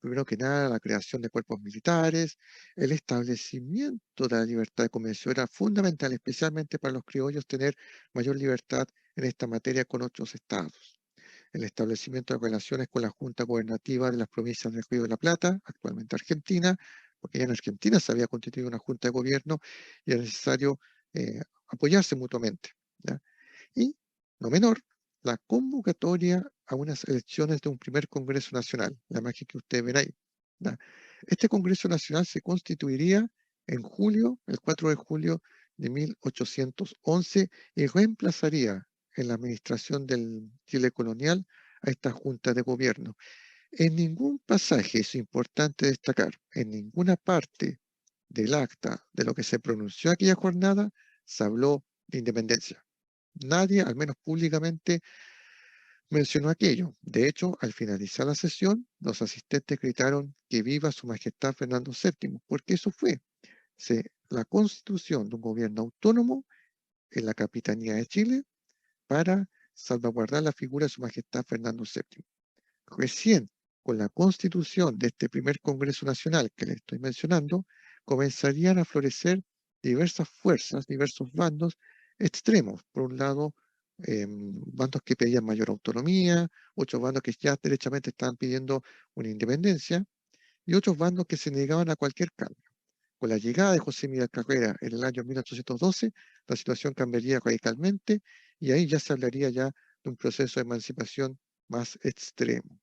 Primero que nada, la creación de cuerpos militares, el establecimiento de la libertad de comercio era fundamental, especialmente para los criollos, tener mayor libertad en esta materia con otros estados. El establecimiento de relaciones con la Junta Gobernativa de las provincias del Río de la Plata, actualmente Argentina, porque ya en Argentina se había constituido una Junta de Gobierno y era necesario apoyarse mutuamente. ¿Ya? Y, no menor, la convocatoria a unas elecciones de un primer Congreso Nacional, la imagen que ustedes ven ahí. ¿Ya? Este Congreso Nacional se constituiría en julio, el 4 de julio de 1811, y reemplazaría en la administración del Chile colonial a esta Junta de Gobierno. En ningún pasaje, es importante destacar, en ninguna parte del acta de lo que se pronunció aquella jornada, se habló de independencia. Nadie, al menos públicamente, mencionó aquello. De hecho, al finalizar la sesión, los asistentes gritaron que viva su majestad Fernando VII, porque eso fue la constitución de un gobierno autónomo en la capitanía de Chile para salvaguardar la figura de su majestad Fernando VII. Recién con la constitución de este primer Congreso Nacional que les estoy mencionando, comenzarían a florecer diversas fuerzas, diversos bandos extremos. Por un lado, bandos que pedían mayor autonomía, otros bandos que ya derechamente estaban pidiendo una independencia, y otros bandos que se negaban a cualquier cambio. Con la llegada de José Miguel Carrera en el año 1812, la situación cambiaría radicalmente y ahí ya se hablaría ya de un proceso de emancipación más extremo.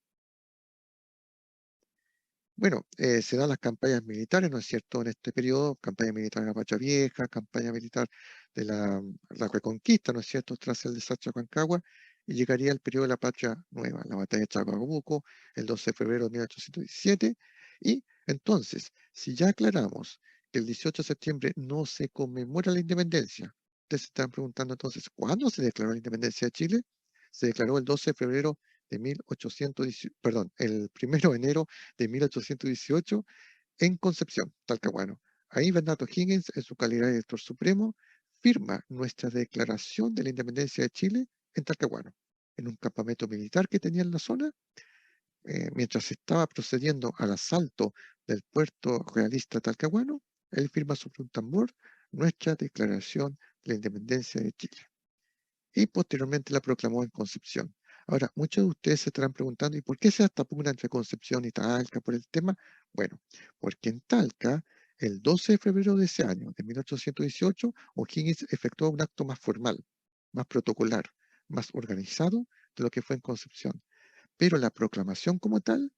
Bueno, se dan las campañas militares, ¿no es cierto?, en este periodo, campaña militar de la Patria Vieja, campaña militar de la Reconquista, ¿no es cierto?, tras el desastre de Rancagua, y llegaría el periodo de la Patria Nueva, la batalla de Chacabuco, el 12 de febrero de 1817, y entonces, si ya aclaramos que el 18 de septiembre no se conmemora la independencia, ustedes se están preguntando entonces, ¿cuándo se declaró la independencia de Chile? Se declaró el 12 de febrero de 1818, perdón, el 1 de enero de 1818 en Concepción, Talcahuano. Ahí Bernardo Higgins, en su calidad de director supremo, firma nuestra declaración de la independencia de Chile en Talcahuano, en un campamento militar que tenía en la zona, mientras estaba procediendo al asalto del puerto realista Talcahuano, él firma sobre un tambor nuestra declaración de la independencia de Chile y posteriormente la proclamó en Concepción. Ahora, muchos de ustedes se estarán preguntando, ¿y por qué se da esta pugna entre Concepción y Talca por el tema? Bueno, porque en Talca, el 12 de febrero de ese año, de 1818, O'Higgins efectuó un acto más formal, más protocolar, más organizado de lo que fue en Concepción. Pero la proclamación como tal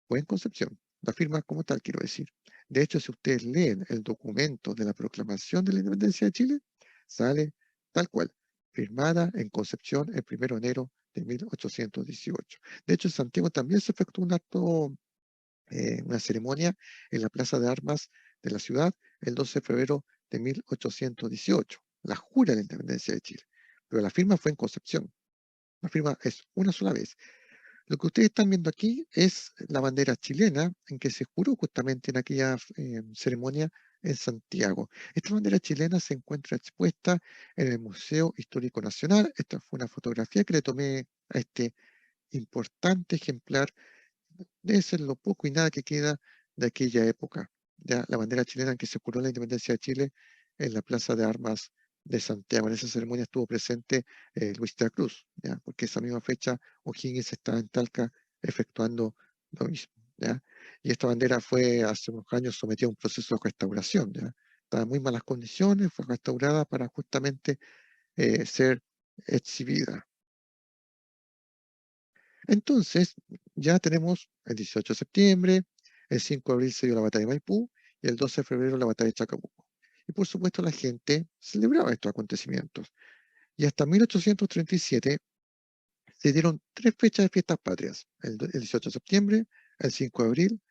fue en Concepción, la firma como tal, quiero decir. De hecho, si ustedes leen el documento de la proclamación de la independencia de Chile, sale tal cual, firmada en Concepción el 1 de enero de 1818. De hecho, en Santiago también se efectuó un acto, una ceremonia en la Plaza de Armas de la ciudad el 12 de febrero de 1818, la jura de la independencia de Chile. Pero la firma fue en Concepción. La firma es una sola vez. Lo que ustedes están viendo aquí es la bandera chilena en que se juró justamente en aquella ceremonia en Santiago. Esta bandera chilena se encuentra expuesta en el Museo Histórico Nacional. Esta fue una fotografía que le tomé a este importante ejemplar. Debe ser lo poco y nada que queda de aquella época. Ya la bandera chilena en que se juró la independencia de Chile en la Plaza de Armas de Santiago. En esa ceremonia estuvo presente Luis de la Cruz, ¿ya? Porque esa misma fecha O'Higgins estaba en Talca efectuando lo mismo, ¿ya? Y esta bandera fue hace unos años sometida a un proceso de restauración, ¿ya? Estaba en muy malas condiciones, fue restaurada para justamente ser exhibida. Entonces, ya tenemos el 18 de septiembre, el 5 de abril se dio la batalla de Maipú y el 12 de febrero la batalla de Chacabuco. Y por supuesto la gente celebraba estos acontecimientos. Y hasta 1837 se dieron 3 fechas de fiestas patrias, el 18 de septiembre, el 5 de abril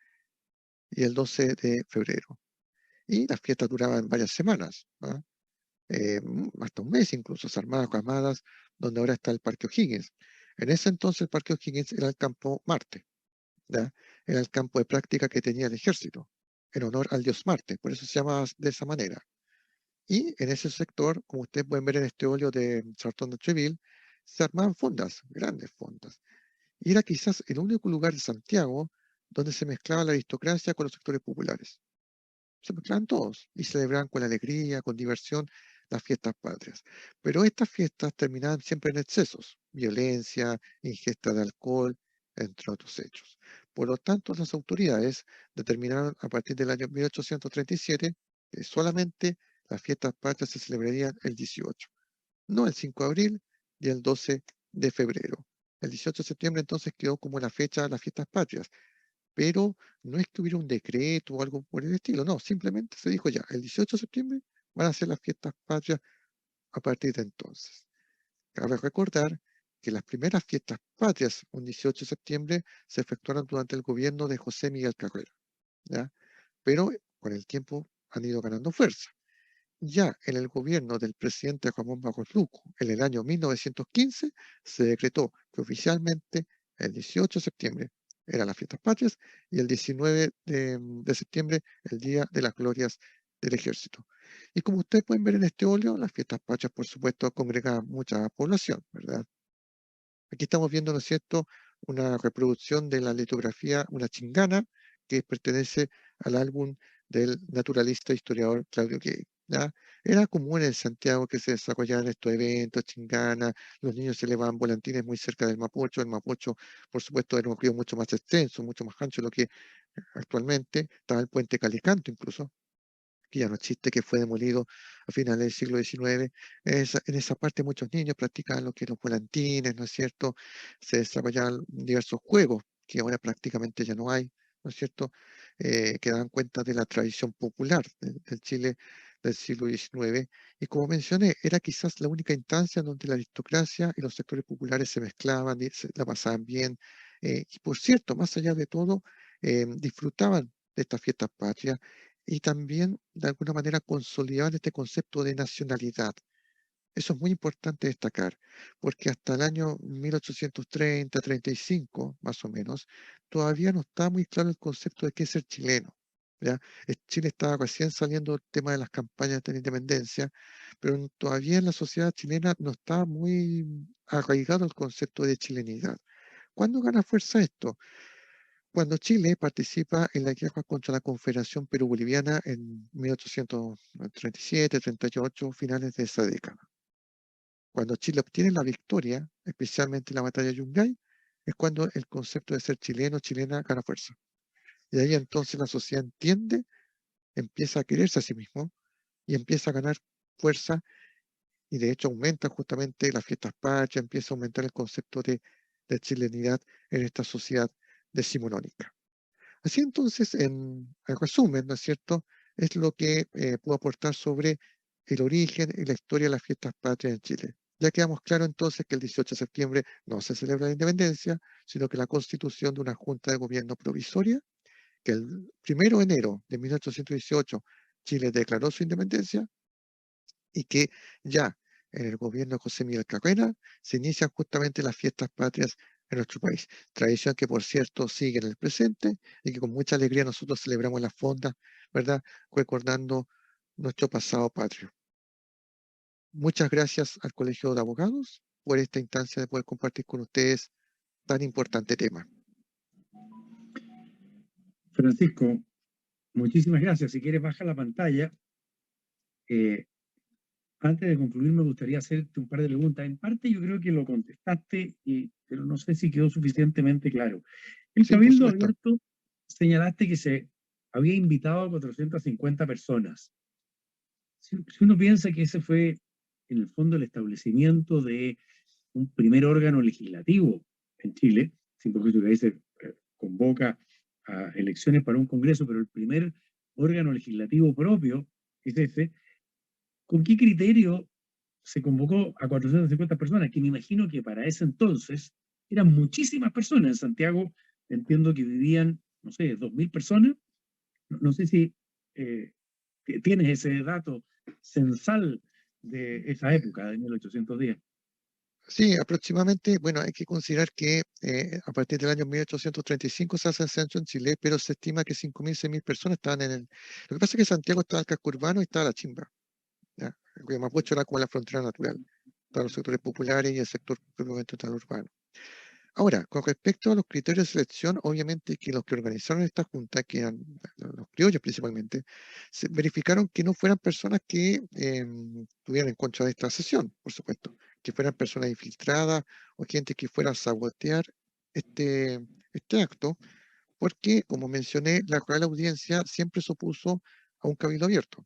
y el 12 de febrero. Y las fiestas duraban varias semanas, ¿ah? Hasta un mes incluso, se armaban armadas donde ahora está el Parque O'Higgins. En ese entonces el Parque O'Higgins era el campo Marte, ¿ya? Era el campo de práctica que tenía el ejército, en honor al dios Marte, por eso se llamaba de esa manera. Y en ese sector, como ustedes pueden ver en este óleo de Sartón de Treville, se armaban fondas, grandes fondas. Y era quizás el único lugar de Santiago donde se mezclaba la aristocracia con los sectores populares. Se mezclaban todos y celebraban con alegría, con diversión, las fiestas patrias. Pero estas fiestas terminaban siempre en excesos, violencia, ingesta de alcohol, entre otros hechos. Por lo tanto, las autoridades determinaron a partir del año 1837 que solamente las fiestas patrias se celebrarían el 18, no el 5 de abril y el 12 de febrero. El 18 de septiembre entonces quedó como la fecha de las fiestas patrias, pero no es que hubiera un decreto o algo por el estilo, no, simplemente se dijo ya, el 18 de septiembre van a ser las fiestas patrias a partir de entonces. Cabe recordar que las primeras fiestas patrias, un 18 de septiembre, se efectuaron durante el gobierno de José Miguel Carrera, ¿ya? Pero con el tiempo han ido ganando fuerza. Ya en el gobierno del presidente Ramón Barros Luco, en el año 1915, se decretó que oficialmente el 18 de septiembre eran las fiestas patrias y el 19 de septiembre el Día de las Glorias del Ejército. Y como ustedes pueden ver en este óleo, las fiestas patrias, por supuesto, congregan mucha población, ¿verdad? Aquí estamos viendo, ¿no es cierto?, una reproducción de la litografía Una Chingana, que pertenece al álbum del naturalista historiador Claudio Gay, ¿ya? Era común en Santiago que se desarrollaran estos eventos, chinganas, los niños se elevaban volantines muy cerca del Mapocho. El Mapocho, por supuesto, era un río mucho más extenso, mucho más ancho de lo que actualmente. Estaba el puente Calicanto incluso, que ya no existe, que fue demolido a finales del siglo XIX. En esa parte muchos niños practicaban lo que los volantines, ¿no es cierto? Se desarrollaban diversos juegos que ahora prácticamente ya no hay, ¿no es cierto? Que dan cuenta de la tradición popular del Chile del siglo XIX. Y como mencioné, era quizás la única instancia en donde la aristocracia y los sectores populares se mezclaban y se la pasaban bien. Y por cierto, más allá de todo, disfrutaban de estas fiestas patrias y también de alguna manera consolidaban este concepto de nacionalidad. Eso es muy importante destacar, porque hasta el año 1830-35, más o menos, todavía no está muy claro el concepto de qué es ser chileno, ¿ya? Chile estaba recién saliendo del tema de las campañas de la independencia, pero todavía en la sociedad chilena no está muy arraigado el concepto de chilenidad. ¿Cuándo gana fuerza esto? Cuando Chile participa en la guerra contra la Confederación Perú-Boliviana en 1837-38, finales de esa década. Cuando Chile obtiene la victoria, especialmente en la batalla de Yungay, es cuando el concepto de ser chileno, chilena, gana fuerza. Y ahí entonces la sociedad entiende, empieza a quererse a sí mismo y empieza a ganar fuerza, y de hecho aumenta justamente las fiestas patrias, empieza a aumentar el concepto de chilenidad en esta sociedad decimonónica. Así entonces, en resumen, ¿no es cierto?, es lo que puedo aportar sobre el origen y la historia de las fiestas patrias en Chile. Ya quedamos claro entonces que el 18 de septiembre no se celebra la independencia, sino que la constitución de una junta de gobierno provisoria, que el 1 de enero de 1818 Chile declaró su independencia y que ya en el gobierno de José Miguel Carrera se inician justamente las fiestas patrias en nuestro país. Tradición que, por cierto, sigue en el presente y que con mucha alegría nosotros celebramos las fondas, ¿verdad? Recordando nuestro pasado patrio. Muchas gracias al Colegio de Abogados por esta instancia de poder compartir con ustedes tan importante tema. Francisco, muchísimas gracias. Si quieres, baja la pantalla. Antes de concluir, me gustaría hacerte un par de preguntas. En parte yo creo que lo contestaste, pero no sé si quedó suficientemente claro. El Sí, por Cabildo supuesto. Abierto, señalaste que se había invitado a 450 personas. Si uno piensa que ese fue, en el fondo, el establecimiento de un primer órgano legislativo en Chile, sin perjuicio que ahí se convoca a elecciones para un Congreso, pero el primer órgano legislativo propio es ese. ¿Con qué criterio se convocó a 450 personas? Que me imagino que para ese entonces eran muchísimas personas. En Santiago entiendo que vivían, no sé, 2.000 personas. No sé si eh, tienes ese dato censal de esa época, de 1810. Sí, aproximadamente, bueno, hay que considerar que a partir del año 1835 se hace el censo en Chile, pero se estima que 5.000, 6.000 personas estaban en el... Lo que pasa es que Santiago estaba el casco urbano y estaba la Chimba, ¿ya? Porque Mapocho era como la frontera natural, para los sectores populares y el sector propiamente tal urbano. Ahora, con respecto a los criterios de selección, obviamente que los que organizaron esta junta, que eran los criollos principalmente, verificaron que no fueran personas que estuvieran en contra de esta sesión, por supuesto, que fueran personas infiltradas o gente que fuera a sabotear este, este acto, porque, como mencioné, la Real Audiencia siempre se opuso a un cabildo abierto.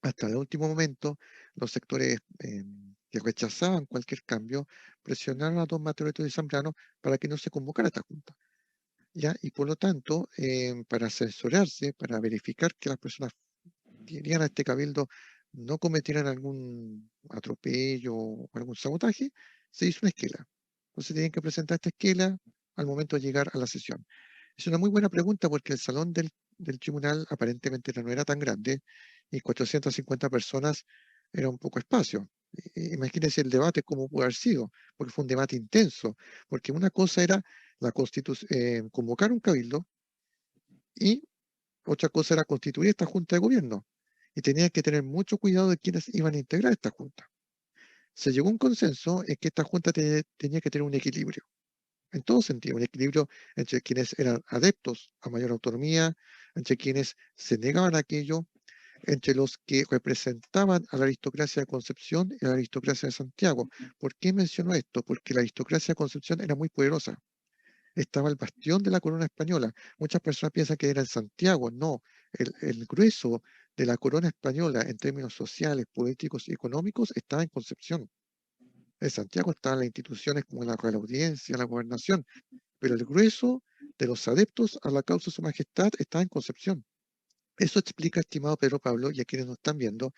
Hasta el último momento, los sectores que rechazaban cualquier cambio presionaron a don Mateo Leto de Zambrano para que no se convocara esta junta. ¿Ya? Y por lo tanto, para asesorarse, para verificar que las personas que irían a este cabildo no cometieran algún atropello o algún sabotaje, se hizo una esquela. Entonces tenían que presentar esta esquela al momento de llegar a la sesión. Es una muy buena pregunta porque el salón del tribunal aparentemente no era tan grande y 450 personas era un poco espacio. Imagínense el debate cómo pudo haber sido, porque fue un debate intenso, porque una cosa era convocar un cabildo y otra cosa era constituir esta junta de gobierno. Y tenían que tener mucho cuidado de quiénes iban a integrar esta junta. Se llegó a un consenso en que esta junta tenía que tener un equilibrio en todo sentido, un equilibrio entre quienes eran adeptos a mayor autonomía, entre quienes se negaban a aquello, entre los que representaban a la aristocracia de Concepción y a la aristocracia de Santiago. ¿Por qué menciono esto? Porque la aristocracia de Concepción era muy poderosa. Estaba el bastión de la corona española. Muchas personas piensan que era en Santiago. No, el grueso de la corona española en términos sociales, políticos y económicos estaba en Concepción. En Santiago estaban las instituciones como la Real Audiencia, la Gobernación, pero el grueso de los adeptos a la causa de su majestad está en Concepción. Eso explica, estimado Pedro Pablo, y a quienes nos están viendo,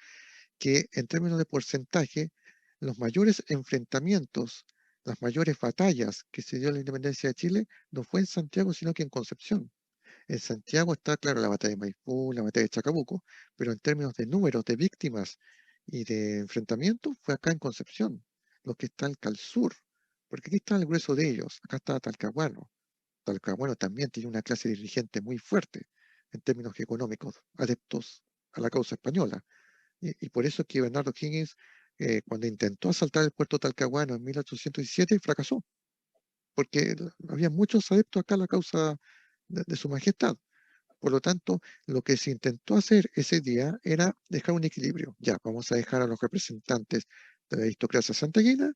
que en términos de porcentaje, los mayores enfrentamientos, las mayores batallas que se dio en la independencia de Chile no fue en Santiago, sino que en Concepción. En Santiago está, claro, la batalla de Maipú, la batalla de Chacabuco, pero en términos de números de víctimas y de enfrentamientos, fue acá en Concepción, los que están al sur, porque aquí está el grueso de ellos, acá está Talcahuano. Talcahuano también tiene una clase dirigente muy fuerte en términos económicos, adeptos a la causa española. Y por eso es que Bernardo Higgins, cuando intentó asaltar el puerto de Talcahuano en 1817, fracasó, porque había muchos adeptos acá a la causa de su majestad. Por lo tanto, lo que se intentó hacer ese día era dejar un equilibrio. Ya, vamos a dejar a los representantes de la aristocracia santiaguina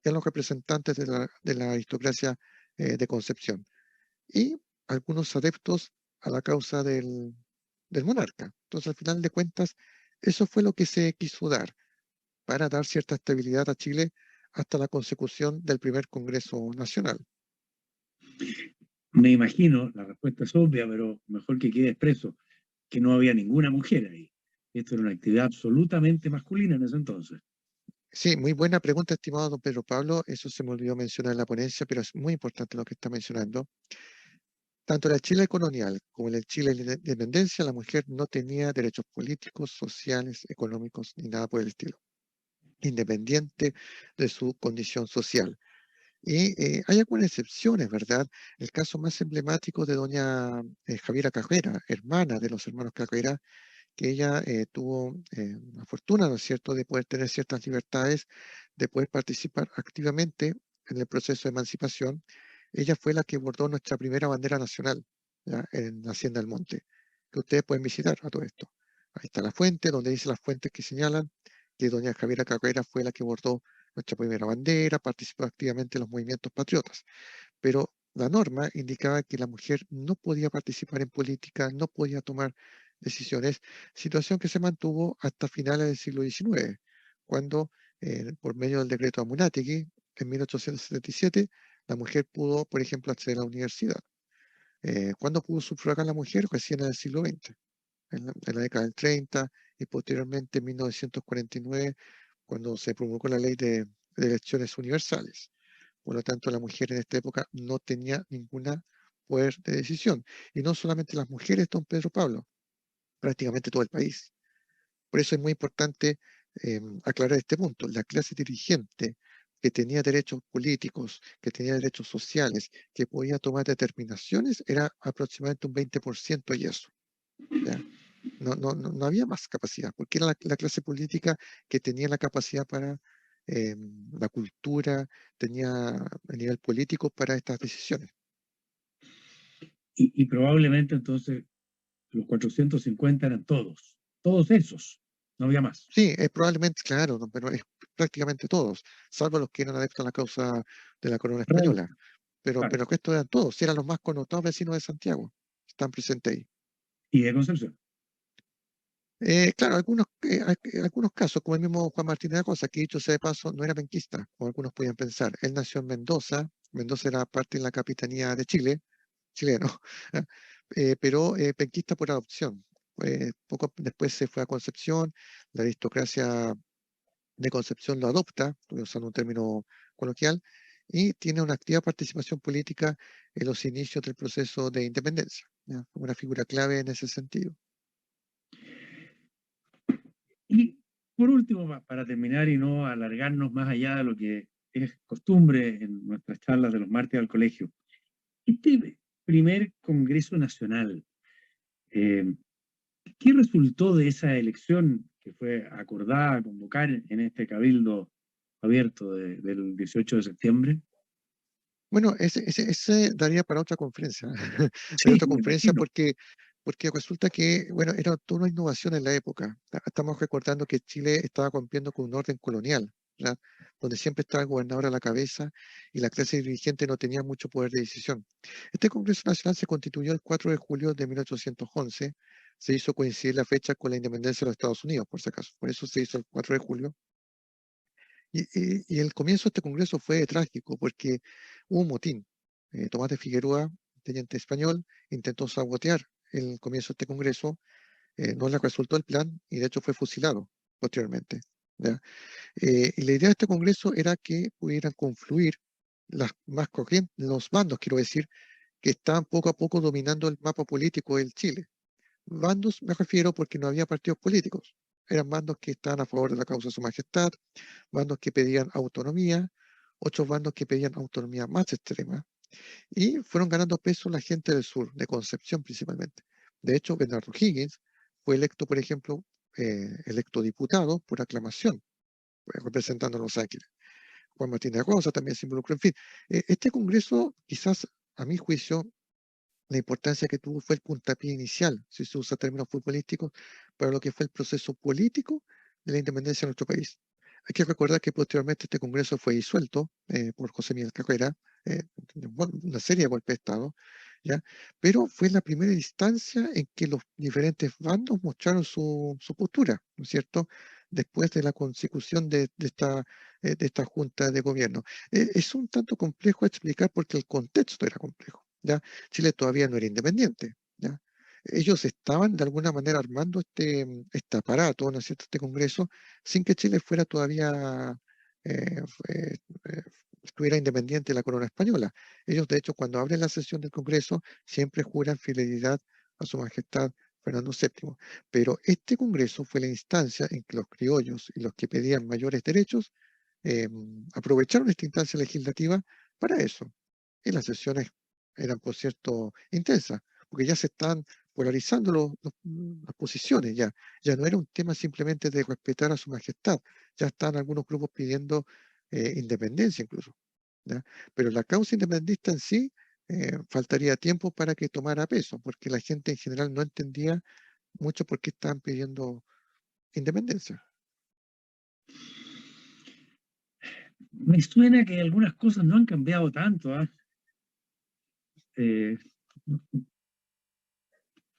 y a los representantes de la aristocracia de Concepción y algunos adeptos a la causa del monarca. Entonces, al final de cuentas, eso fue lo que se quiso dar para dar cierta estabilidad a Chile hasta la consecución del primer Congreso Nacional. Me imagino, la respuesta es obvia, pero mejor que quede expreso, que no había ninguna mujer ahí. Esto era una actividad absolutamente masculina en ese entonces. Sí, muy buena pregunta, estimado don Pedro Pablo. Eso se me olvidó mencionar en la ponencia, pero es muy importante lo que está mencionando. Tanto en el Chile colonial como en el Chile de la independencia, la mujer no tenía derechos políticos, sociales, económicos, ni nada por el estilo, independiente de su condición social. Y hay algunas excepciones, ¿verdad? El caso más emblemático de doña Javiera Carrera, hermana de los hermanos Carrera, que ella tuvo la fortuna, ¿no es cierto?, de poder tener ciertas libertades, de poder participar activamente en el proceso de emancipación. Ella fue la que bordó nuestra primera bandera nacional, ¿ya?, en la Hacienda del Monte, que ustedes pueden visitar a todo esto. Ahí está la fuente, donde dice las fuentes que señalan, que doña Javiera Carrera fue la que bordó nuestra primera bandera, participó activamente en los movimientos patriotas, pero la norma indicaba que la mujer no podía participar en política, no podía tomar decisiones, situación que se mantuvo hasta finales del siglo XIX, cuando por medio del decreto Amunátegui, en 1877, la mujer pudo, por ejemplo, acceder a la universidad. ¿Cuándo pudo sufragar la mujer? Recién en el siglo XX, en la década del 30 y posteriormente en 1949, cuando se promulgó la ley de elecciones universales. Por lo tanto, la mujer en esta época no tenía ninguna poder de decisión. Y no solamente las mujeres, don Pedro Pablo, prácticamente todo el país. Por eso es muy importante aclarar este punto. La clase dirigente que tenía derechos políticos, que tenía derechos sociales, que podía tomar determinaciones, era aproximadamente un 20% y eso. ¿Ya? No había más capacidad, porque era la clase política que tenía la capacidad para la cultura, tenía a nivel político para estas decisiones. Y probablemente entonces los 450 eran todos esos, no había más. Sí, probablemente, claro, ¿no? Pero es prácticamente todos, salvo los que eran adeptos a la causa de la corona española. Realista, Pero claro. el resto eran todos, sí eran los más connotados vecinos de Santiago, están presentes ahí. Y de Concepción. Claro, algunos casos, como el mismo Juan Martínez de Acosta, que dicho sea de paso, no era penquista, como algunos podían pensar. Él nació en Mendoza, Mendoza era parte de la capitanía de Chile, chileno, pero penquista por adopción. Poco después se fue a Concepción, la aristocracia de Concepción lo adopta, estoy usando un término coloquial, y tiene una activa participación política en los inicios del proceso de independencia. ¿Ya? Una figura clave en ese sentido. Y por último, para terminar y no alargarnos más allá de lo que es costumbre en nuestras charlas de los martes al colegio, este primer Congreso Nacional, eh, ¿qué resultó de esa elección que fue acordada a convocar en este cabildo abierto del 18 de septiembre? Bueno, ese daría para otra conferencia, daría Sí, otra me conferencia imagino. porque resulta que, bueno, era toda una innovación en la época. Estamos recordando que Chile estaba cumpliendo con un orden colonial, ¿ya? Donde siempre estaba el gobernador a la cabeza y la clase dirigente no tenía mucho poder de decisión. Este Congreso Nacional se constituyó el 4 de julio de 1811, se hizo coincidir la fecha con la independencia de los Estados Unidos, por si acaso, por eso se hizo el 4 de julio. Y el comienzo de este Congreso fue trágico porque hubo un motín. Tomás de Figueroa, teniente español, intentó sabotear el comienzo de este Congreso, no le resultó el plan y de hecho fue fusilado posteriormente. ¿Ya? Y la idea de este Congreso era que pudieran confluir las más corrientes, los bandos, quiero decir, que estaban poco a poco dominando el mapa político del Chile. Bandos me refiero porque no había partidos políticos. Eran bandos que estaban a favor de la causa de su majestad, bandos que pedían autonomía, otros bandos que pedían autonomía más extrema, y fueron ganando peso la gente del sur, de Concepción principalmente. De hecho, Bernardo Higgins fue electo, por ejemplo, electo diputado por aclamación, representando a Los Ángeles. Juan Martínez Rosa también se involucró. En fin, este Congreso, quizás a mi juicio, la importancia que tuvo fue el puntapié inicial, si se usa términos futbolísticos, para lo que fue el proceso político de la independencia de nuestro país. Hay que recordar que posteriormente este Congreso fue disuelto por José Miguel Carrera, una serie de golpes de Estado, ¿ya? Pero fue la primera instancia en que los diferentes bandos mostraron su postura, ¿no es cierto? Después de la consecución de esta junta de gobierno. Es un tanto complejo explicar porque el contexto era complejo, ¿ya? Chile todavía no era independiente, ¿ya? Ellos estaban de alguna manera armando este aparato, ¿no es cierto?, este Congreso, sin que Chile fuera todavía, eh, eh, estuviera independiente de la corona española. Ellos, de hecho, cuando abren la sesión del Congreso, siempre juran fidelidad a su majestad Fernando VII. Pero este Congreso fue la instancia en que los criollos y los que pedían mayores derechos eh, aprovecharon esta instancia legislativa para eso. Y las sesiones eran, por cierto, intensas, porque ya se están polarizando las posiciones, ya no era un tema simplemente de respetar a su majestad, ya están algunos grupos pidiendo independencia incluso, ¿ya? Pero la causa independentista en sí faltaría tiempo para que tomara peso, porque la gente en general no entendía mucho por qué estaban pidiendo independencia. Me suena que algunas cosas no han cambiado tanto, ¿ah? Eh,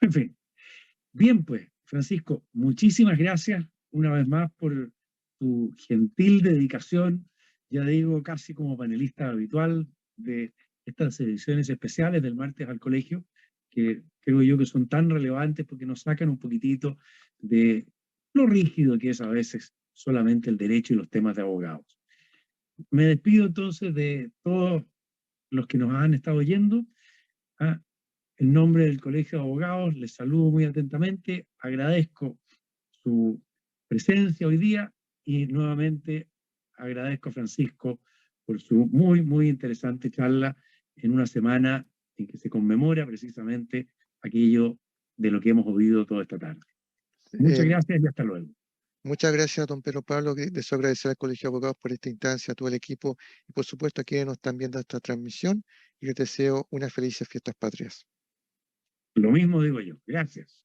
en fin. Bien, pues, Francisco, muchísimas gracias una vez más por tu gentil dedicación, ya digo, casi como panelista habitual de estas ediciones especiales del martes al colegio, que creo yo que son tan relevantes porque nos sacan un poquitito de lo rígido que es a veces solamente el derecho y los temas de abogados. Me despido entonces de todos los que nos han estado oyendo. ¿Ah? En nombre del Colegio de Abogados, les saludo muy atentamente, agradezco su presencia hoy día y nuevamente agradezco a Francisco por su muy interesante charla en una semana en que se conmemora precisamente aquello de lo que hemos oído toda esta tarde. Muchas Eh, gracias y hasta luego. Muchas gracias, don Pedro Pablo. Deseo agradecer al Colegio de Abogados por esta instancia, a todo el equipo y por supuesto a quienes nos están viendo esta transmisión y les deseo unas felices fiestas patrias. Lo mismo digo yo. Gracias.